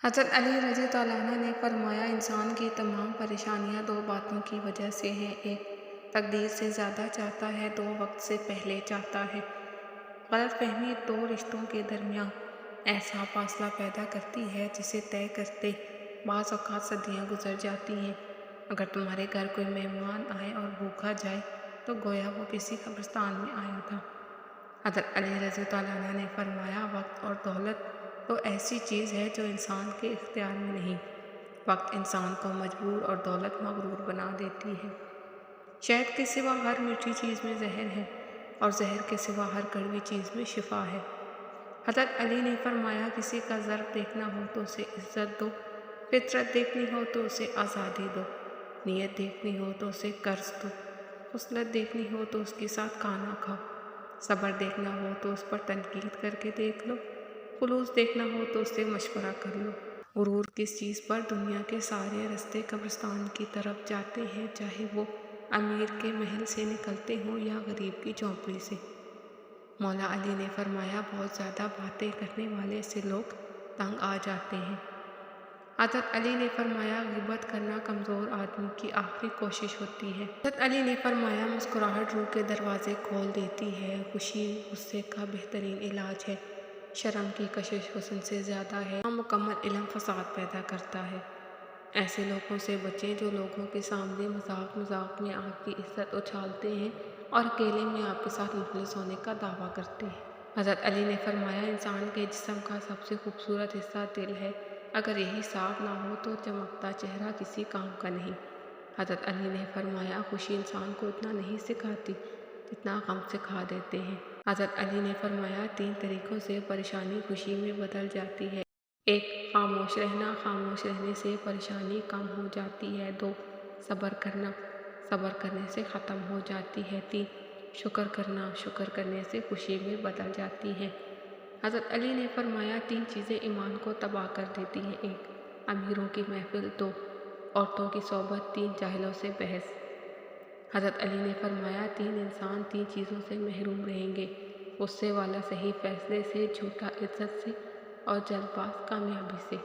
حضرت علی رضی اللہ عنہ نے فرمایا، انسان کی تمام پریشانیاں دو باتوں کی وجہ سے ہیں۔ ایک تقدیر سے زیادہ چاہتا ہے، دو وقت سے پہلے چاہتا ہے۔ غلط فہمی دو رشتوں کے درمیان ایسا فاصلہ پیدا کرتی ہے جسے طے کرتے بعض اوقات صدیاں گزر جاتی ہیں۔ اگر تمہارے گھر کوئی مہمان آئے اور بھوکا جائے تو گویا وہ کسی قبرستان میں آیا تھا۔ حضرت علی رضی اللہ عنہ نے فرمایا، وقت اور دولت تو ایسی چیز ہے جو انسان کے اختیار میں نہیں۔ وقت انسان کو مجبور اور دولت مغرور بنا دیتی ہے۔ شہد کے سوا ہر میٹھی چیز میں زہر ہے اور زہر کے سوا ہر کڑوی چیز میں شفا ہے۔ حضرت علی نے فرمایا، کسی کا ضرب دیکھنا ہو تو اسے عزت دو، فطرت دیکھنی ہو تو اسے آزادی دو، نیت دیکھنی ہو تو اسے قرض دو، خصلت دیکھنی ہو تو اس کے ساتھ کھانا کھاؤ، صبر دیکھنا ہو تو اس پر تنقید کر کے دیکھ لو، خلوص دیکھنا ہو تو اس سے مشورہ کر لو۔ غرور کس چیز پر دنیا کے سارے رستے قبرستان کی طرف جاتے ہیں، چاہے وہ امیر کے محل سے نکلتے ہوں یا غریب کی جھونپڑی سے۔ مولا علی نے فرمایا، بہت زیادہ باتیں کرنے والے سے لوگ تنگ آ جاتے ہیں۔ حضرت علی نے فرمایا، غیبت کرنا کمزور آدمی کی آخری کوشش ہوتی ہے۔ حضرت علی نے فرمایا، مسکراہٹ روح کے دروازے کھول دیتی ہے، خوشی غصے کا بہترین علاج ہے، شرم کی کشش حسن سے زیادہ ہے، مکمل علم فساد پیدا کرتا ہے۔ ایسے لوگوں سے بچیں جو لوگوں کے سامنے مذاق مذاق میں آپ کی عزت اچھالتے ہیں اور اکیلے میں آپ کے ساتھ مخلص ہونے کا دعویٰ کرتے ہیں۔ حضرت علی نے فرمایا، انسان کے جسم کا سب سے خوبصورت حصہ دل ہے، اگر یہی صاف نہ ہو تو چمکتا چہرہ کسی کام کا نہیں۔ حضرت علی نے فرمایا، خوشی انسان کو اتنا نہیں سکھاتی جتنا غم سکھا دیتے ہیں۔ حضرت علی نے فرمایا، تین طریقوں سے پریشانی خوشی میں بدل جاتی ہے۔ ایک، خاموش رہنا، خاموش رہنے سے پریشانی کم ہو جاتی ہے۔ دو، صبر کرنا، صبر کرنے سے ختم ہو جاتی ہے۔ تین، شکر کرنا، شکر کرنے سے خوشی میں بدل جاتی ہے۔ حضرت علی نے فرمایا، تین چیزیں ایمان کو تباہ کر دیتی ہیں۔ ایک، امیروں کی محفل۔ دو، عورتوں کی صحبت۔ تین، جاہلوں سے بحث۔ حضرت علی نے فرمایا، تین انسان تین چیزوں سے محروم رہیں گے، غصے والا صحیح فیصلے سے، جھوٹا عزت سے، اور جلد باز کامیابی سے۔